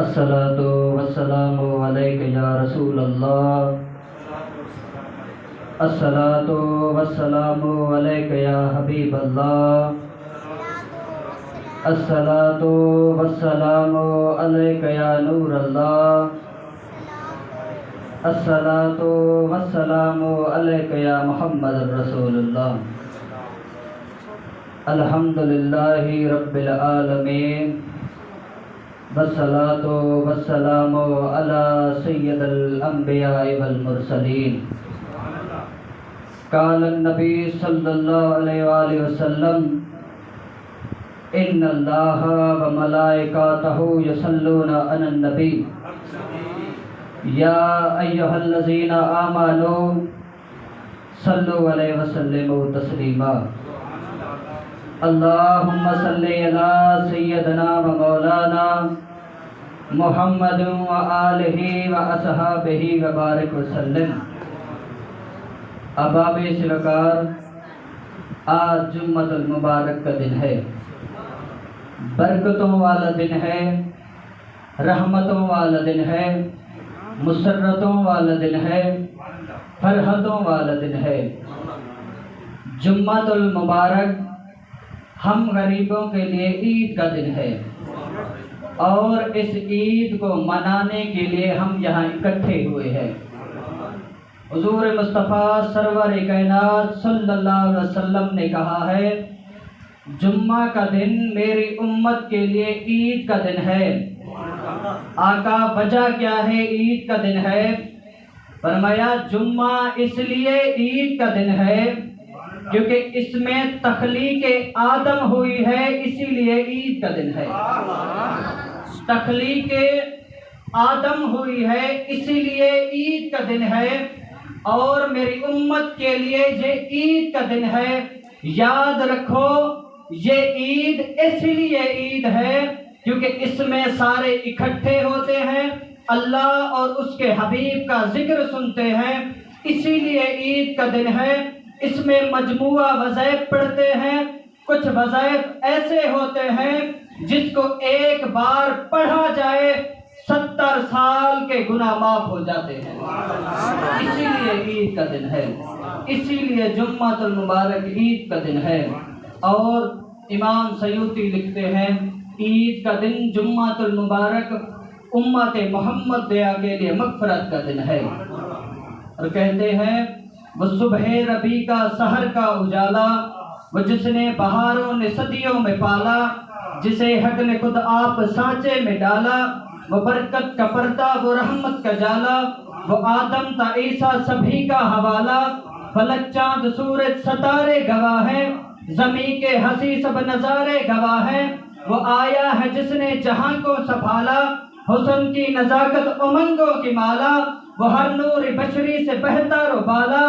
الصلاۃ والسلام علیک یا رسول اللہ، الصلاۃ والسلام علیک یا حبیب اللہ، الصلاۃ والسلام علیک یا نور اللہ، الصلاۃ والسلام علیک یا محمد رسول اللہ۔ الحمدللہ رب العالمین، والصلاۃ والسلام علی سید الانبیاء والمرسلین۔ قال النبی صلی اللہ علیہ وآلہ وسلم، ان اللہ وملائکتہ یصلون علی النبی یا ایھا الذین آمنوا صلوا علیہ وسلموا تسلیما۔ اللہم صلی علی سیدنا و مولانا محمد و آلہ و اصحابہ و بارک وسلم۔ احباب سرکار، آج جمعۃ المبارک کا دن ہے، برکتوں والا دن ہے، رحمتوں والا دن ہے، مسرتوں والا دن ہے، فرحتوں والا دن ہے۔ جمعۃ المبارک ہم غریبوں کے لیے عید کا دن ہے، اور اس عید کو منانے کے لیے ہم یہاں اکٹھے ہوئے ہیں۔ حضور مصطفیٰ سرور کائنات صلی اللہ علیہ وسلم نے کہا ہے، جمعہ کا دن میری امت کے لیے عید کا دن ہے۔ آقا وجہ کیا ہے عید کا دن ہے؟ فرمایا جمعہ اس لیے عید کا دن ہے کیونکہ اس میں تخلیق آدم ہوئی ہے، اسی لیے عید کا دن ہے۔ تخلیق آدم ہوئی ہے، اسی لیے عید کا دن ہے، اور میری امت کے لیے یہ عید کا دن ہے۔ یاد رکھو، یہ عید اس لیے عید ہے کیونکہ اس میں سارے اکٹھے ہوتے ہیں، اللہ اور اس کے حبیب کا ذکر سنتے ہیں، اسی لیے عید کا دن ہے۔ اس میں مجموعہ وظائف پڑھتے ہیں۔ کچھ وظائف ایسے ہوتے ہیں جس کو ایک بار پڑھا جائے 70 سال کے گناہ معاف ہو جاتے ہیں، اسی لیے عید کا دن ہے، اسی لیے جمعۃ المبارک عید کا دن ہے۔ اور امام سیوطی لکھتے ہیں، عید کا دن جمعۃ المبارک امت محمد کے لیے مغفرت کا دن ہے۔ اور کہتے ہیں، وہ صبح ربیع کا سحر کا اجالا، وہ جس نے بہاروں نے صدیوں میں پالا، جسے حق نے خود آپ سانچے میں ڈالا، وہ برکت کا پردہ وہ رحمت کا جالا، وہ آدم تا عیسیٰ سبھی کا حوالہ، فلک چاند سورج ستارے گواہ ہیں، زمین کے ہنسی سب نظارے گواہ ہیں، وہ آیا ہے جس نے جہاں کو سنبھالا، حسن کی نزاکت امنگوں کی مالا، وہ ہر نور بشری سے بہتر و بالا،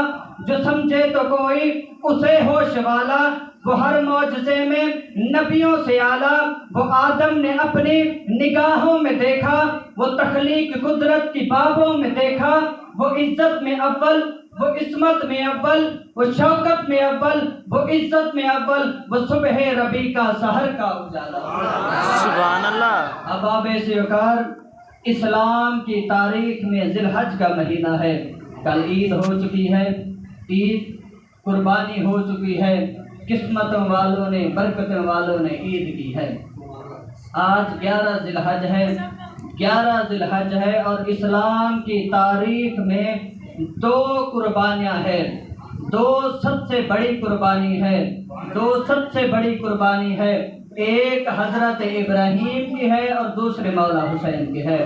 جو سمجھے تو کوئی اسے ہوش والا، وہ ہر معجزے میں نبیوں سے اعلیٰ، وہ آدم نے اپنی نگاہوں میں دیکھا، وہ تخلیق قدرت کی بابوں میں دیکھا، وہ عزت میں اول، وہ عصمت میں اول، وہ شوکت میں اول، وہ عزت میں اول، وہ صبح ربیع کا سحر کا اجالا۔ سبحان اللہ۔ احباب سرکار، اسلام کی تاریخ میں ذی الحج کا مہینہ ہے۔ کل عید ہو چکی ہے، عید قربانی ہو چکی ہے، قسمتوں والوں نے، برکتوں والوں نے عید کی ہے۔ آج 11 ذی الحج ہے، 11 ذی الحج ہے، اور اسلام کی تاریخ میں 2 قربانیاں ہیں، 2 سب سے بڑی قربانی ہے، 2 سب سے بڑی قربانی ہے۔ ایک حضرت ابراہیم کی ہے اور دوسرے مولا حسین کی ہے۔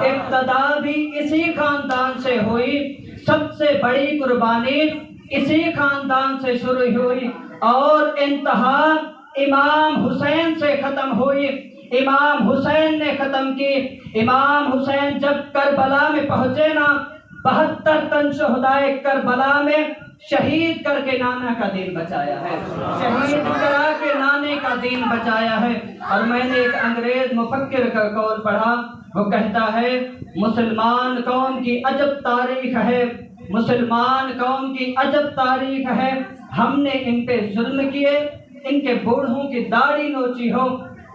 ابتدا بھی اسی خاندان سے ہوئی، سب سے بڑی قربانی اسی خاندان سے شروع ہوئی، اور انتہا امام حسین سے ختم ہوئی۔ امام حسین نے ختم کی۔ امام حسین جب کربلا میں پہنچے نا، 72 تن شہدائے کربلا میں شہید کر کے نانا کا دین بچایا ہے، شہید کرا کے نانے کا دین بچایا ہے۔ اور میں نے ایک انگریز مفکر کا قول پڑھا، وہ کہتا ہے، مسلمان قوم کی عجب تاریخ ہے، مسلمان قوم کی عجب تاریخ ہے، ہم نے ان پہ ظلم کیے، ان کے بوڑھوں کی داڑھی نوچی ہو،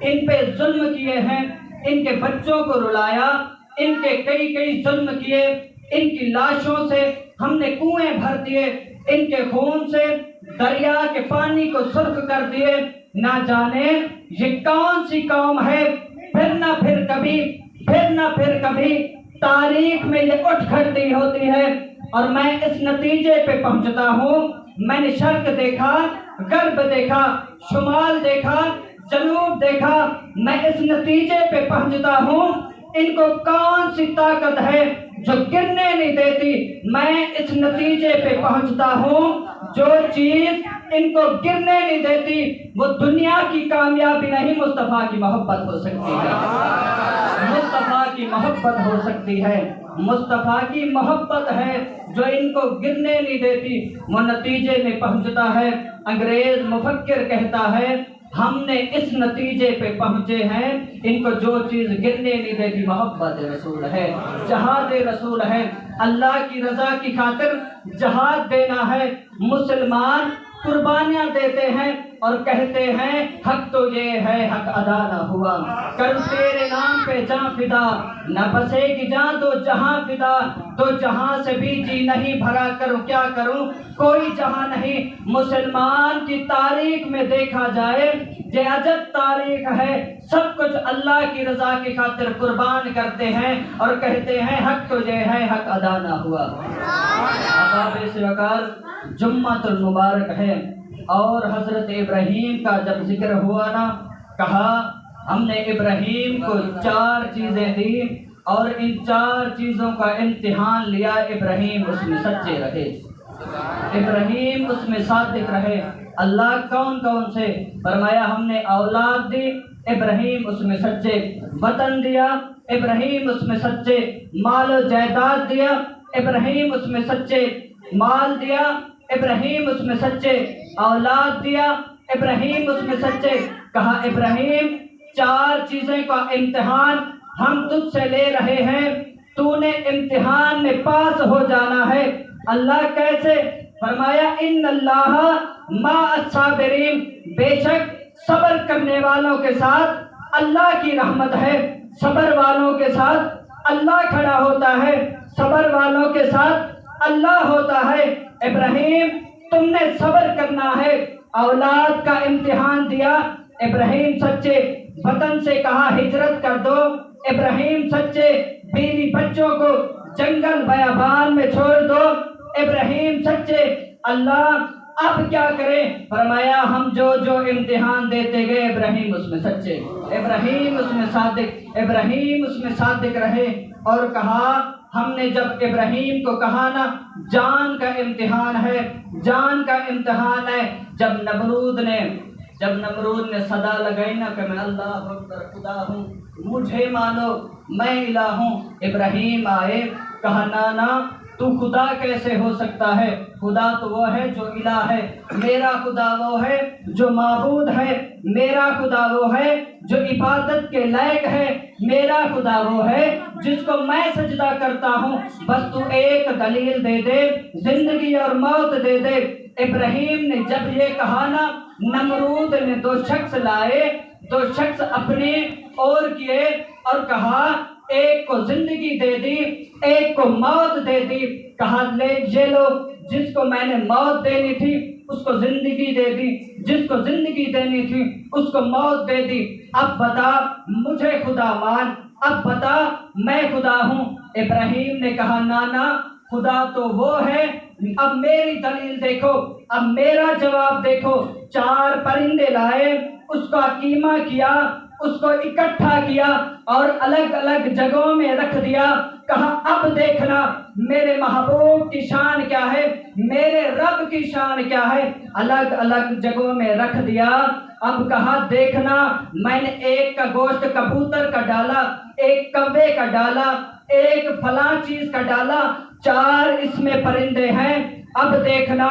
ان پہ ظلم کیے ہیں، ان کے بچوں کو رلایا، ان کے کئی ظلم کیے، ان کی لاشوں سے ہم نے کنویں بھر دیے، ان کے خون سے دریا کے پانی کو سرخ کر دیے۔ نہ جانے یہ کون سی قوم ہے، پھر نہ پھر کبھی تاریخ میں یہ اٹھ کھڑتی ہوتی ہے۔ اور میں اس نتیجے پہ پہنچتا ہوں، میں نے شرق دیکھا، غرب دیکھا، شمال دیکھا، جنوب دیکھا، میں اس نتیجے پہ پہنچتا ہوں ان کو کون سی طاقت ہے جو گرنے نہیں دیتی۔ میں اس نتیجے پہ پہنچتا ہوں جو چیز ان کو گرنے نہیں دیتی وہ دنیا کی کامیابی نہیں، مصطفیٰ کی محبت ہو سکتی ہے، مصطفیٰ کی محبت ہو سکتی ہے، مصطفیٰ کی محبت ہے جو ان کو گرنے نہیں دیتی، وہ نتیجے میں پہنچتا ہے۔ انگریز مفکر کہتا ہے ہم نے اس نتیجے پہ پہنچے ہیں ان کو جو چیز گرنے نہیں دیتی محبت رسول ہے، جہاد رسول ہے، اللہ کی رضا کی خاطر جہاد دینا ہے۔ مسلمان قربانیاں دیتے ہیں اور کہتے ہیں حق تو یہ ہے حق ادا نہ ہوا، کر تیرے نام پہ جاں فدا، نہ بسے گی جاں تو جہاں فدا، تو جہاں سے بھی جی نہیں بھرا، کروں کیا کروں کوئی جہاں نہیں۔ مسلمان کی تاریخ میں دیکھا جائے یہ عجب تاریخ ہے، سب کچھ اللہ کی رضا کی خاطر قربان کرتے ہیں اور کہتے ہیں حق تو یہ ہے حق ادا نہ ہوا۔ احباب سے وقار جمعۃ المبارک ہے اور حضرت ابراہیم کا جب ذکر ہوا نا، کہا ہم نے ابراہیم کو 4 چیزیں دی اور ان 4 چیزوں کا امتحان لیا، ابراہیم اس میں سچے رہے، ابراہیم اس میں صادق رہے۔ اللہ کون سے؟ فرمایا ہم نے اولاد دی، ابراہیم اس میں سچے، وطن دیا، ابراہیم اس میں سچے، مال و جائیداد دیا، ابراہیم اس میں سچے، مال دیا، ابراہیم اس میں سچے، اولاد دیا، ابراہیم اس میں سچے۔ کہا ابراہیم 4 چیزیں کا امتحان ہم تجھ سے لے رہے ہیں، تو نے امتحان میں پاس ہو جانا ہے۔ اللہ کیسے؟ فرمایا ان اللہ مع الصابرین، بے شک صبر کرنے والوں کے ساتھ اللہ کی رحمت ہے، صبر والوں کے ساتھ اللہ کھڑا ہوتا ہے، صبر والوں کے ساتھ اللہ ہوتا ہے۔ ابراہیم تم نے صبر کرنا ہے، اولاد کا امتحان دیا، ابراہیم سچے، وطن سے کہا ہجرت کر دو، ابراہیم سچے، بیوی بچوں کو جنگل بیابان میں چھوڑ دو، ابراہیم سچے۔ اللہ اب کیا کریں؟ فرمایا ہم جو امتحان دیتے گئے ابراہیم اس میں سچے، ابراہیم اس میں صادق، ابراہیم اس میں صادق رہے۔ اور کہا ہم نے جب ابراہیم کو کہا نا جان کا امتحان ہے، جان کا امتحان ہے، جب نمرود نے صدا لگائی نا کہ میں اللہ اکبر خدا ہوں، مجھے مانو میں الہ ہوں، ابراہیم آئے، کہا نانا تو خدا کیسے ہو سکتا ہے؟ خدا تو وہ ہے جو الہ ہے، میرا خدا وہ ہے جو معبود ہے، میرا خدا وہ ہے جو عبادت کے لائق ہے، میرا خدا وہ ہے جس کو میں سجدہ کرتا ہوں، بس تو ایک دلیل دے دے، زندگی اور موت دے دے۔ ابراہیم نے جب یہ کہا نا، نمرود نے 2 شخص لائے، 2 شخص اپنے اور کیے اور کہا ایک کو زندگی دے دی، ایک کو موت دے دی۔ کہا لے یہ لو، جس کو میں نے موت دینی تھی اس کو زندگی دے دی، جس کو زندگی دینی تھی اس کو موت دے دی۔ اب بتا مجھے خدا مان، اب بتا میں خدا ہوں۔ ابراہیم نے کہا نانا خدا تو وہ ہے، اب میری دلیل دیکھو، اب میرا جواب دیکھو۔ 4 پرندے لائے، اس کا قیمہ کیا، اس کو اکٹھا کیا اور الگ الگ جگہوں میں رکھ دیا۔ کہا اب دیکھنا میرے محبوب کی شان کیا ہے، میرے رب کی شان کیا ہے، الگ الگ جگہوں میں رکھ دیا۔ اب کہا دیکھنا میں نے ایک کا گوشت کبوتر کا ڈالا، ایک کوے کا ڈالا، ایک فلاں چیز کا ڈالا، 4 اس میں پرندے ہیں۔ اب دیکھنا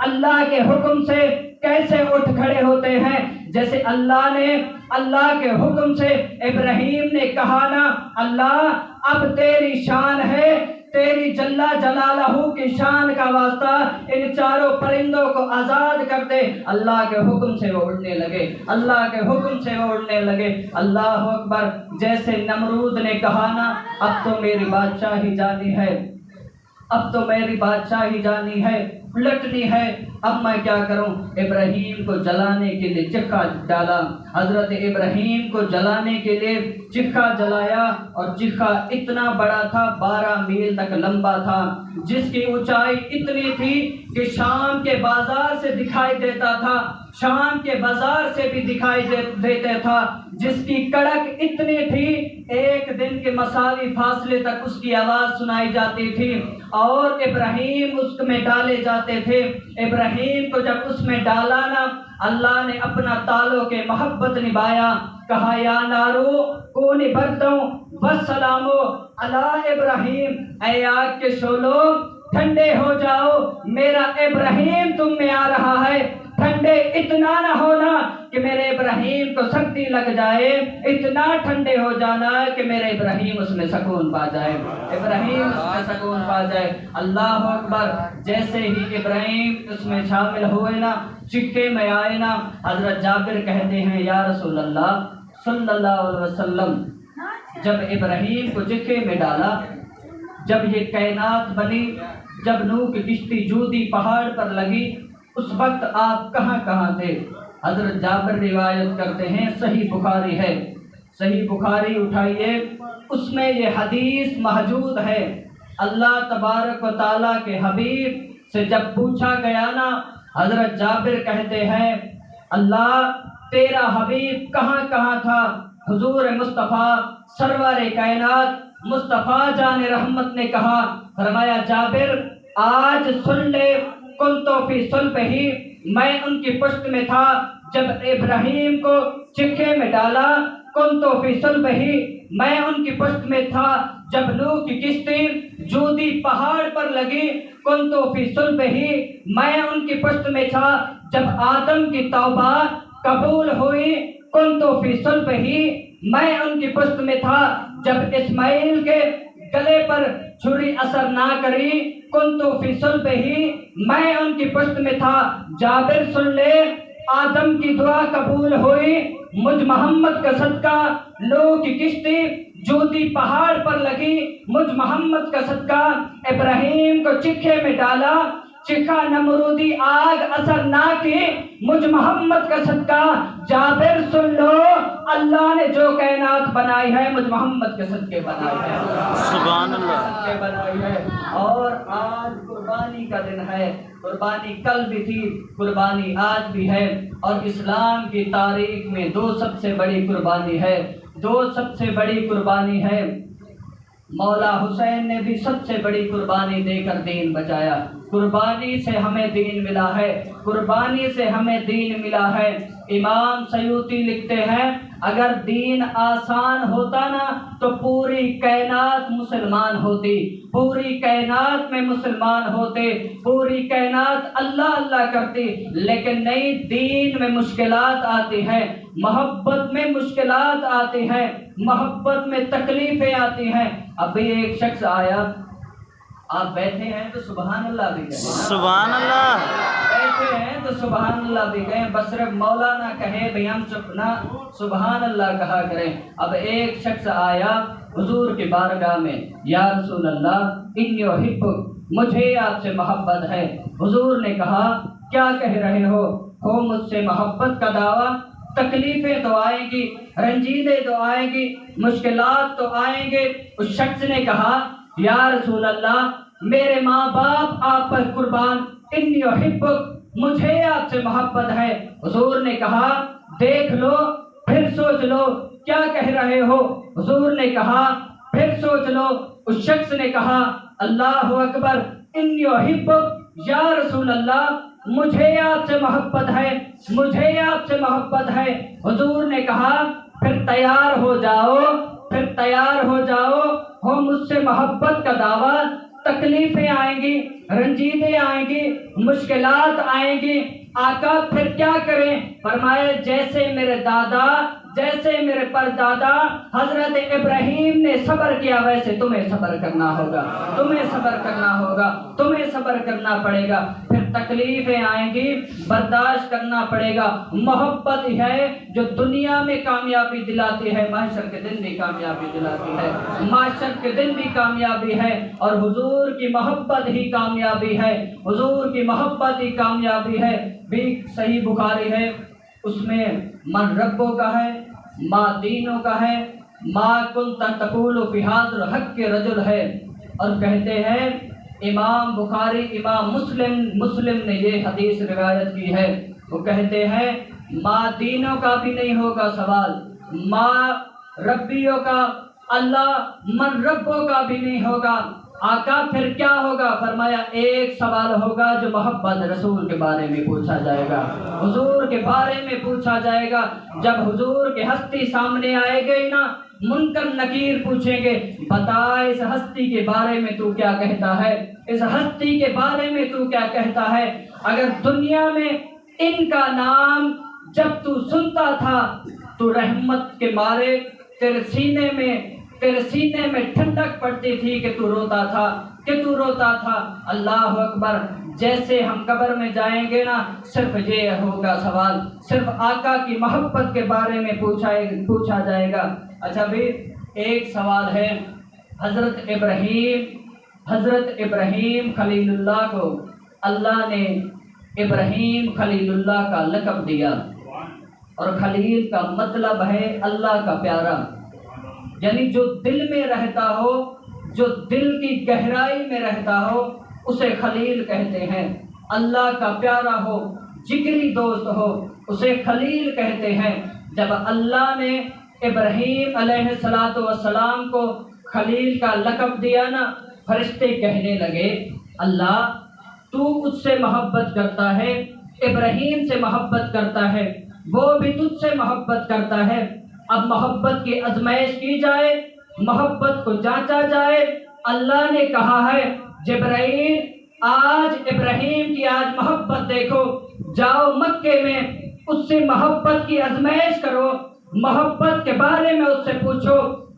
اللہ کے حکم سے کیسے اٹھ کھڑے ہوتے ہیں، جیسے اللہ کے حکم سے ابراہیم نے کہا نا اللہ اب تیری شان ہے تیری جلا جلالہ کی شان کا واسطہ ان چاروں پرندوں کو آزاد کر دے۔ اللہ کے حکم سے وہ اڑنے لگے، اللہ کے حکم سے وہ اڑنے لگے۔ اللہ اکبر۔ جیسے نمرود نے کہا نا اب تو میری بادشاہی جانی ہے، اب تو میری بادشاہی جانی ہے، پلٹنی ہے، اب میں کیا کروں؟ ابراہیم کو جلانے کے لیے چکھا ڈالا، حضرت ابراہیم کو جلانے کے لیے چکھا جلایا، اور چکھا اتنا بڑا تھا، 12 میل تک لمبا تھا، جس کی اونچائی اتنی تھی کہ شام کے بازار سے دکھائی دیتا تھا، شام کے بازار سے بھی دکھائی دیتا تھا، جس کی کڑک اتنی تھی ایک دن کے مساوی فاصلے تک اس کی آواز سنائی جاتی تھی، اور ابراہیم اس میں ڈالے جاتے تھے۔ ابراہیم کو جب اس میں ڈالا نا، اللہ نے اپنا تعلق کے محبت نبھایا، کہا یا نارو کونی بردوں والسلامو علی ابراہیم، اے آگ کے شعلو ٹھنڈے ہو جاؤ، میرا ابراہیم تم میں آ رہا ہے۔ ٹھنڈے اتنا نہ ہونا کہ میرے ابراہیم کو سختی لگ جائے، اتنا ٹھنڈے ہو جانا کہ میرے ابراہیم اس میں سکون پا جائے، ابراہیم اس میں سکون پا جائے۔ اللہ اکبر۔ جیسے ہی ابراہیم اس میں شامل ہوئے نا، چکے میں آئے نا، حضرت جابر کہتے ہیں یا رسول اللہ صلی اللہ علیہ وسلم، جب ابراہیم کو چکے میں ڈالا، جب یہ کائنات بنی، جب نوح کی کشتی جودی پہاڑ پر لگی، اس وقت آپ کہاں کہاں تھے؟ حضرت جابر روایت کرتے ہیں، صحیح بخاری ہے، صحیح بخاری اٹھائیے، اس میں یہ حدیث موجود ہے۔ اللہ تبارک و تعالیٰ کے حبیب سے جب پوچھا گیا نا، حضرت جابر کہتے ہیں اللہ تیرا حبیب کہاں کہاں تھا؟ حضور مصطفیٰ سرور کائنات مصطفیٰ جان رحمت نے کہا، فرمایا جابر آج سن لے، کنتو فی صلبہ، میں ان کی پشت میں تھا جب ابراہیم کو چکھے میں ڈالا، کنتو فی صلبہ، میں ان کی پشت میں تھا جب نوح کی کشتی جودی پہاڑ پر لگی، کنتو فی صلبہ، میں ان کی پشت میں تھا جب آدم کی توبہ قبول ہوئی، کنتو فی صلبہ، میں ان کی پشت میں تھا جب اسماعیل کے گلے پر چھری اثر نہ کری، کنتو فی صلبہ، میں ان کی پشت میں تھا۔ جابر سن لے، آدم کی دعا قبول ہوئی، مجھ محمد کا صدقہ نوح کی کشتی جودی پہاڑ پر لگی، مجھ محمد کا صدقہ ابراہیم کو چکھے میں ڈالا، چکھا نمرودی آگ اثر نہ کی، مجھ محمد کا صدقہ جابر سن لو، اللہ نے جو کائنات بنائی ہے مجھ محمد کے صدقے بنائی ہے، سبحان اللہ، صدقے بنائی ہے۔ اور آج قربانی کا دن ہے، قربانی کل بھی تھی، قربانی آج بھی ہے، اور اسلام کی تاریخ میں دو سب سے بڑی قربانی ہے، دو سب سے بڑی قربانی ہے۔ مولا حسین نے بھی سب سے بڑی قربانی دے کر دین بچایا، قربانی سے ہمیں دین ملا ہے، قربانی سے ہمیں دین ملا ہے۔ امام سیوطی لکھتے ہیں اگر دین آسان ہوتا نا تو پوری کائنات مسلمان ہوتی، پوری کائنات میں مسلمان ہوتے، پوری کائنات اللہ اللہ کرتی، لیکن نہیں، دین میں مشکلات آتی ہیں، محبت میں مشکلات آتی ہیں، محبت میں تکلیفیں آتی ہیں۔ ابھی ایک شخص آیا، آپ بیٹھے ہیں تو سبحان اللہ بھی کہیں، سبحان اللہ، بیٹھے ہیں تو سبحان اللہ بھی کہیں، بس صرف مولانا کہے بھئی ہم چپ نہ، سبحان اللہ کہا کریں۔ اب ایک شخص آیا حضور کی بارگاہ میں، یا رسول اللہ انی احبک، مجھے آپ سے محبت ہے۔ حضور نے کہا کیا کہہ رہے ہو مجھ سے محبت کا دعویٰ؟ تکلیفیں تو آئیں گی، رنجیدے تو آئیں گی، مشکلات تو آئیں گے۔ اس شخص نے کہا یا رسول اللہ میرے ماں باپ آپ پر قربان، انی احبک، مجھے آپ سے محبت ہے۔ حضور نے کہا دیکھ لو پھر سوچ لو کیا کہہ رہے ہو۔ حضور نے کہا پھر سوچ لو۔ اس شخص نے کہا اللہ اکبر، انی احبک یا رسول اللہ، مجھے آپ سے محبت ہے، مجھے آپ سے محبت ہے۔ حضور نے کہا پھر تیار ہو جاؤ، پھر تیار ہو جاؤ، ہو مجھ سے محبت کا دعویٰ۔ تکلیفیں آئیں گی، رنجیدیں آئیں گی، مشکلات آئیں گی، آقا پھر کیا کریں؟ فرمائے جیسے میرے دادا جیسے میرے پردادا حضرت ابراہیم نے صبر کیا ویسے تمہیں صبر کرنا ہوگا، تمہیں صبر کرنا ہوگا، تمہیں صبر کرنا پڑے گا۔ پھر تکلیفیں آئیں گی، برداشت کرنا پڑے گا۔ محبت ہے جو دنیا میں کامیابی دلاتی ہے، محشر کے دن بھی کامیابی دلاتی ہے، محشر کے دن بھی کامیابی ہے، اور حضور کی محبت ہی کامیابی ہے، حضور کی محبت ہی کامیابی ہے۔ بھی صحیح بخاری ہے، اس میں من ربوں کا ہے، ما دینوں کا ہے، ما کنت تقول فی ھذا الحق کے رجل ہے، اور کہتے ہیں امام بخاری امام مسلم نے یہ حدیث روایت کی ہے، وہ کہتے ہیں ما دینوں کا بھی نہیں ہوگا سوال، ما ربیوں کا، اللہ من ربوں کا بھی نہیں ہوگا۔ آقا پھر کیا ہوگا؟ فرمایا ایک سوال ہوگا جو محبت رسول کے بارے میں پوچھا جائے گا، حضور کے بارے میں پوچھا جائے گا۔ جب حضور کی ہستی سامنے آئے گی نا، منکر نکیر پوچھیں گے بتا اس ہستی کے بارے میں تو کیا کہتا ہے، اس ہستی کے بارے میں تو کیا کہتا ہے۔ اگر دنیا میں ان کا نام جب تو سنتا تھا تو رحمت کے مارے تیرے سینے میں ٹھنڈک پڑتی تھی کہ تو روتا تھا۔ اللہ اکبر۔ جیسے ہم قبر میں جائیں گے نا، صرف یہ ہوگا سوال، صرف آقا کی محبت کے بارے میں پوچھا جائے گا۔ اچھا بھی ایک سوال ہے، حضرت ابراہیم خلیل اللہ کو اللہ نے ابراہیم خلیل اللہ کا لقب دیا، اور خلیل کا مطلب ہے اللہ کا پیارا، یعنی جو دل میں رہتا ہو، جو دل کی گہرائی میں رہتا ہو اسے خلیل کہتے ہیں۔ اللہ کا پیارا ہو، جگری دوست ہو، اسے خلیل کہتے ہیں۔ جب اللہ نے ابراہیم علیہ السلام کو خلیل کا لقب دیا نا، فرشتے کہنے لگے اللہ تو اس سے محبت کرتا ہے، ابراہیم سے محبت کرتا ہے، وہ بھی تجھ سے محبت کرتا ہے، اب محبت کی آزمائش کی جائے، محبت کو جانچا جائے۔ اللہ نے کہا ہے جبرائیل آج ابراہیم کی آج محبت دیکھو، جاؤ مکے میں اس سے محبت کی آزمائش کرو، محبت کے بارے میں اس سے پوچھو۔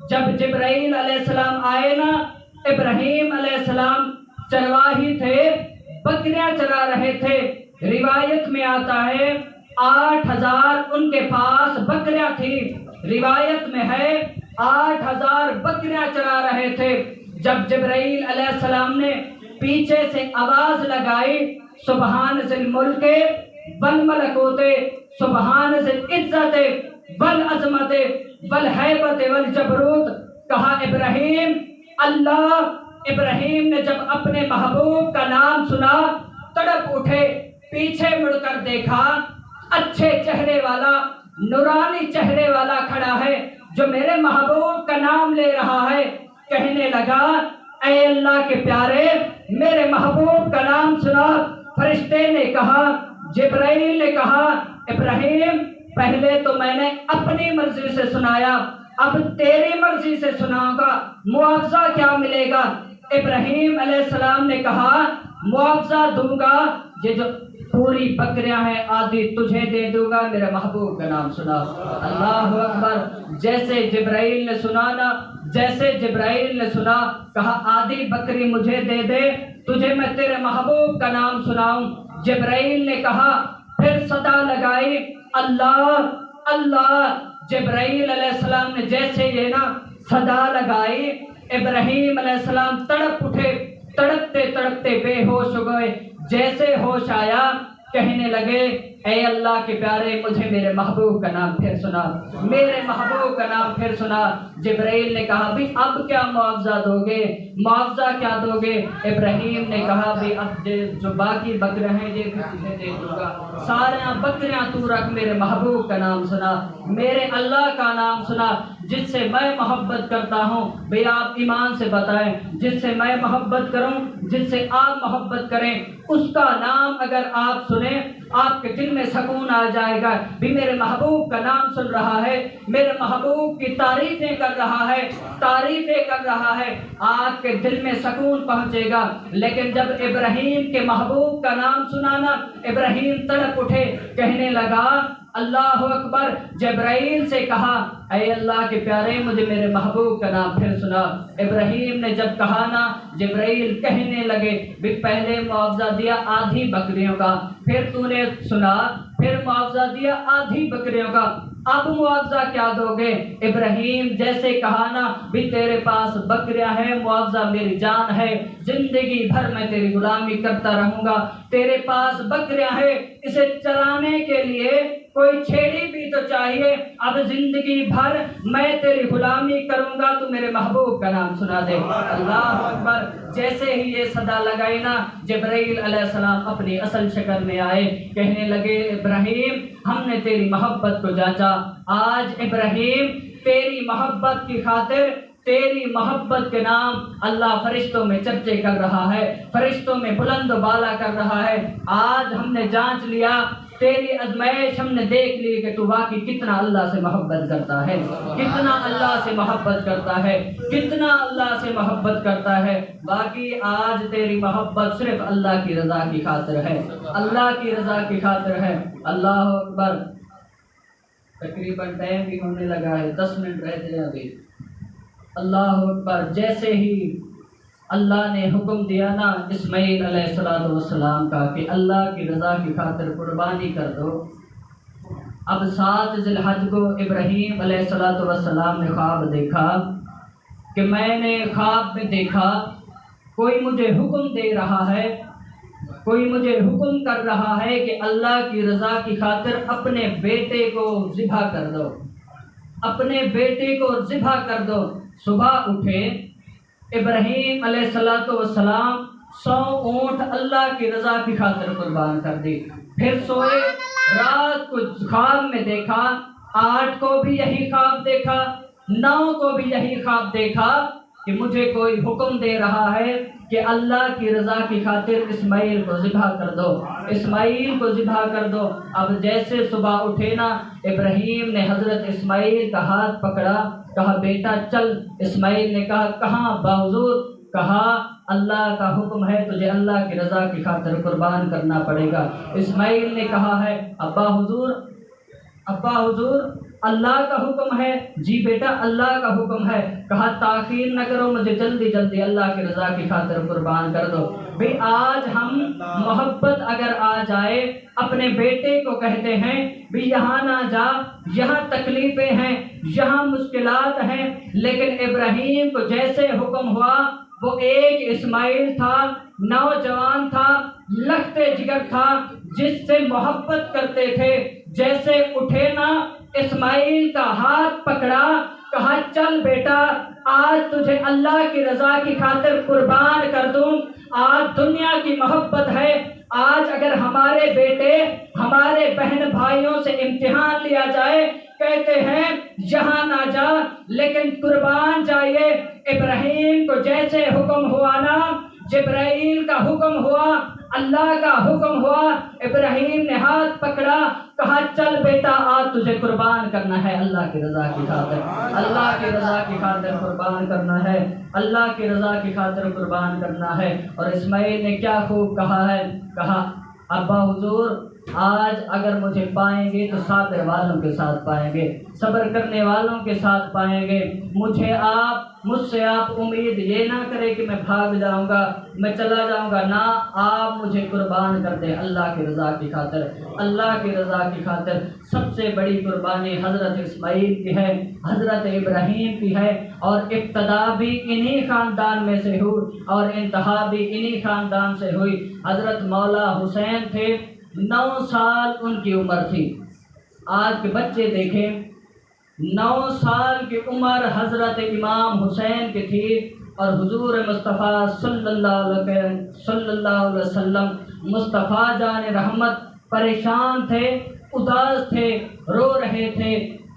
جب جبرائیل علیہ السلام آئے نا، ابراہیم علیہ السلام چرواہی تھے، بکریاں چرا رہے تھے، روایت میں آتا ہے 8000 ان کے پاس بکریاں تھی، روایت میں ہے 8000 بکریاں چرا رہے تھے۔ جب جبرائیل علیہ السلام نے پیچھے سے آواز لگائی سبحان ذی الملک والملکوت، سبحان ذی العزت والعظمت والہیبت والجبروت، کہا ابراہیم اللہ۔ ابراہیم نے جب اپنے محبوب کا نام سنا تڑپ اٹھے، پیچھے مڑ کر دیکھا اچھے چہرے والا، نورانی چہرے والا کھڑا ہے جو میرے محبوب کا نام لے رہا ہے۔ کہنے لگا اے اللہ کے پیارے میرے محبوب کا نام سنا۔ فرشتے نے کہا، جبرائیل نے کہا ابراہیم پہلے تو میں نے اپنی مرضی سے سنایا، اب تیری مرضی سے سناؤں گا، معاوضہ کیا ملے گا؟ ابراہیم علیہ السلام نے کہا معاوضہ دوں گا، یہ جو پوری بکریاں ہیں آدھی تجھے دے دوں گا، میرے محبوب کا نام سنا۔ اللہ اکبر۔ جیسے جبرائیل نے سنا کہا آدھی بکری مجھے دے دے، تجھے میں تیرے محبوب کا نام سناؤں۔ جبرائیل نے کہا، پھر صدا لگائی اللہ اللہ۔ جبرائیل علیہ السلام نے جیسے یہ نا صدا لگائی، ابراہیم علیہ السلام تڑپ اٹھے، تڑپتے تڑپتے بے ہوش ہو گئے۔ جیسے ہوش آیا کہنے لگے اے اللہ کے پیارے مجھے میرے محبوب کا نام پھر سنا، میرے محبوب کا نام پھر سنا۔ جبرائیل نے کہا بھی اب کیا معاوضہ دو گے، معاوضہ کیا دو گے؟ ابراہیم نے کہا بھی اب جو باقی بکریاں ہیں یہ بھی تجھے دے دوں گا، سارے بکریاں تو رکھ، میرے محبوب کا نام سنا، میرے اللہ کا نام سنا جس سے میں محبت کرتا ہوں۔ بھئی آپ ایمان سے بتائیں، جس سے میں محبت کروں، جس سے آپ محبت کریں، اس کا نام اگر آپ سنیں آپ کے دل میں سکون آ جائے گا۔ بھی میرے محبوب کا نام سن رہا ہے، میرے محبوب کی تعریفیں کر رہا ہے، تعریفیں کر رہا ہے، آپ کے دل میں سکون پہنچے گا۔ لیکن جب ابراہیم کے محبوب کا نام سنانا، ابراہیم تڑپ اٹھے، کہنے لگا اللہ اکبر، جبرائیل سے کہا اے اللہ کے پیارے مجھے میرے محبوب کا نام پھر سنا۔ ابراہیم نے جب کہا نا، جبرائیل کہنے لگے بھی پہلے معاوضہ دیا آدھی بکریوں کا، پھر تو نے سنا، پھر معاوضہ دیا آدھی بکریوں کا، اب معاوضہ کیا دو گے؟ ابراہیم جیسے کہا نا بھی تیرے پاس بکریاں ہیں، معاوضہ میری جان ہے، زندگی بھر میں تیری غلامی کرتا رہوں گا، تیرے پاس بکریاں ہیں، اسے چرانے کے لیے کوئی چھیڑی بھی تو چاہیے، اب زندگی بھر میں تیری غلامی کروں گا، تو میرے محبوب کا نام سنا دے۔ اللہ اکبر، جیسے ہی یہ صدا لگائی نا، جبرائیل علیہ السلام اپنی اصل شکل میں آئے، کہنے لگے ابراہیم ہم نے تیری محبت کو جانچا، آج ابراہیم تیری محبت کی خاطر، تیری محبت کے نام اللہ فرشتوں میں چرچے کر رہا ہے، فرشتوں میں بلند و بالا کر رہا ہے، آج ہم نے جانچ لیا، تیری آزمائش ہم نے دیکھ لی کہ تو واقعی کتنا اللہ سے محبت کرتا ہے، کتنا اللہ سے محبت کرتا ہے، کتنا اللہ سے محبت کرتا ہے، باقی آج تیری محبت صرف اللہ کی رضا کی خاطر ہے، اللہ کی رضا کی خاطر ہے۔ اللہ اکبر، تقریباً ٹائم بھی ہونے لگا ہے، 10 منٹ رہتے ہیں ابھی۔ اللہ اکبر، جیسے ہی اللہ نے حکم دیا نا اسماعیل علیہ السلام کا کہ اللہ کی رضا کی خاطر قربانی کر دو، اب 7 ذی الحج کو ابراہیم علیہ السلام نے خواب دیکھا کہ میں نے خواب میں دیکھا کوئی مجھے حکم دے رہا ہے، کوئی مجھے حکم کر رہا ہے کہ اللہ کی رضا کی خاطر اپنے بیٹے کو ذبح کر دو، اپنے بیٹے کو ذبح کر دو۔ صبح اٹھے ابراہیم علیہ السلام 100 اونٹ اللہ کی رضا کی خاطر قربان کر دی، پھر سوئے، رات کو خواب میں دیکھا، 8 کو بھی یہی خواب دیکھا، 9 کو بھی یہی خواب دیکھا کہ مجھے کوئی حکم دے رہا ہے کہ اللہ کی رضا کی خاطر اسماعیل کو ذبح کر دو، اسماعیل کو ذبح کر دو۔ اب جیسے صبح اٹھے نا، ابراہیم نے حضرت اسماعیل کا ہاتھ پکڑا، کہا بیٹا چل۔ اسماعیل نے کہا کہاں ابا حضور؟ کہا اللہ کا حکم ہے، تجھے اللہ کی رضا کی خاطر قربان کرنا پڑے گا۔ اسماعیل نے کہا ہے ابا حضور اللہ کا حکم ہے؟ جی بیٹا اللہ کا حکم ہے۔ کہا تاخیر نہ کرو، مجھے جلدی جلدی اللہ کی رضا کی خاطر قربان کر دو۔ بھئی آج ہم محبت اگر آ جائے، اپنے بیٹے کو کہتے ہیں بھی یہاں نہ جا، یہاں تکلیفیں ہیں، یہاں مشکلات ہیں، لیکن ابراہیم کو جیسے حکم ہوا، وہ ایک اسماعیل تھا، نوجوان تھا، لختے جگر تھا، جس سے محبت کرتے تھے، جیسے اٹھے نا، اسماعیل کا ہاتھ پکڑا، کہا چل بیٹا آج تجھے اللہ کی رضا کی خاطر قربان کر دوں۔ آج دنیا کی محبت ہے، آج اگر ہمارے بیٹے ہمارے بہن بھائیوں سے امتحان لیا جائے، کہتے ہیں یہاں نہ جا لیکن قربان جائیے۔ ابراہیم کو جیسے حکم ہوا نا، جبرائیل کا حکم ہوا، اللہ کا حکم ہوا، ابراہیم نے ہاتھ پکڑا، کہا چل بیٹا آج تجھے قربان کرنا ہے اللہ کی رضا کی خاطر، اللہ کی رضا کی خاطر قربان کرنا ہے، اللہ کی رضا کی خاطر قربان کرنا ہے۔ اور اسماعیل نے کیا خوب کہا ہے، کہا ابا حضور آج اگر مجھے پائیں گے تو صابر والوں کے ساتھ پائیں گے، صبر کرنے والوں کے ساتھ پائیں گے، مجھ سے آپ امید یہ نہ کرے کہ میں بھاگ جاؤں گا، میں چلا جاؤں گا، نہ آپ مجھے قربان کر دیں اللہ کی رضا کی خاطر، اللہ کی رضا کی خاطر۔ سب سے بڑی قربانی حضرت اسماعیل کی ہے، حضرت ابراہیم کی ہے، اور ابتدا بھی انہی خاندان میں سے ہوئی اور انتہا بھی انہی خاندان سے ہوئی۔ حضرت مولا حسین تھے، 9 سال ان کی عمر تھی۔ آج کے بچے دیکھیں، 9 سال کی عمر حضرت امام حسین کی تھی، اور حضور مصطفیٰ صلی اللہ علیہ وسلم مصطفیٰ جان رحمت پریشان تھے، اداس تھے، رو رہے تھے،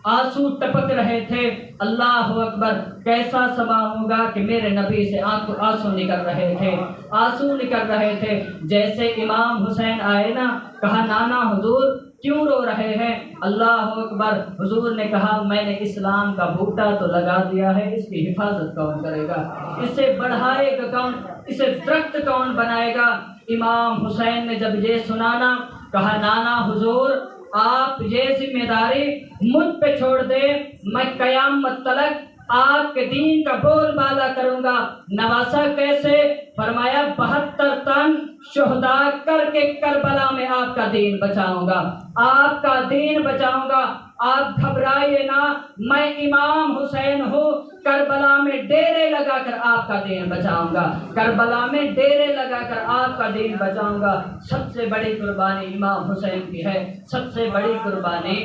آنسو ٹپک رہے تھے۔ اللہ اکبر، کیسا سما ہوگا کہ میرے نبی سے آنسو نکل رہے تھے، آنسو نکل رہے تھے۔ جیسے امام حسین آئے نا، کہا نانا حضور کیوں رو رہے ہیں؟ اللہ اکبر، حضور نے کہا میں نے اسلام کا بوٹا تو لگا دیا ہے، اس کی حفاظت کون کرے گا؟ اسے بڑھائے گا کون؟ اسے درخت کون بنائے گا؟ امام حسین نے جب یہ سنانا، کہا نانا حضور آپ یہ ذمہ داری مجھ پہ چھوڑ دے، میں قیامت تلک آپ کے دین کا بول بالا کروں گا۔ نواسا کیسے؟ فرمایا 72 تن شہداء کر کے کربلا میں آپ کا دین بچاؤں گا، آپ کا دین بچاؤں گا۔ آپ گھبرائیے نہ، میں امام حسین ہوں، کربلا میں ڈیرے لگا کر آپ کا دین بچاؤں گا، کربلا میں ڈیرے لگا کر آپ کا دین بچاؤں گا۔ سب سے بڑی قربانی امام حسین کی ہے، سب سے بڑی قربانی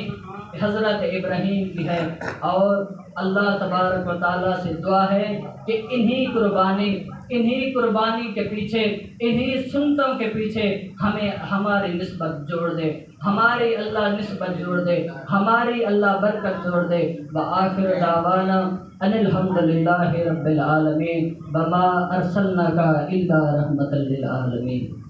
حضرت ابراہیم کی ہے، اور اللہ تبارک و تعالیٰ سے دعا ہے کہ انہی قربانی کے پیچھے، انہی سنتوں کے پیچھے ہمیں ہماری نسبت جوڑ دے، ہماری اللہ نسبت جوڑ دے، ہماری اللہ برکت جوڑ دے۔ وآخر دعوانا ان الحمدللہ رب العالمین وما ارسلناک الا رحمۃ للعالمین۔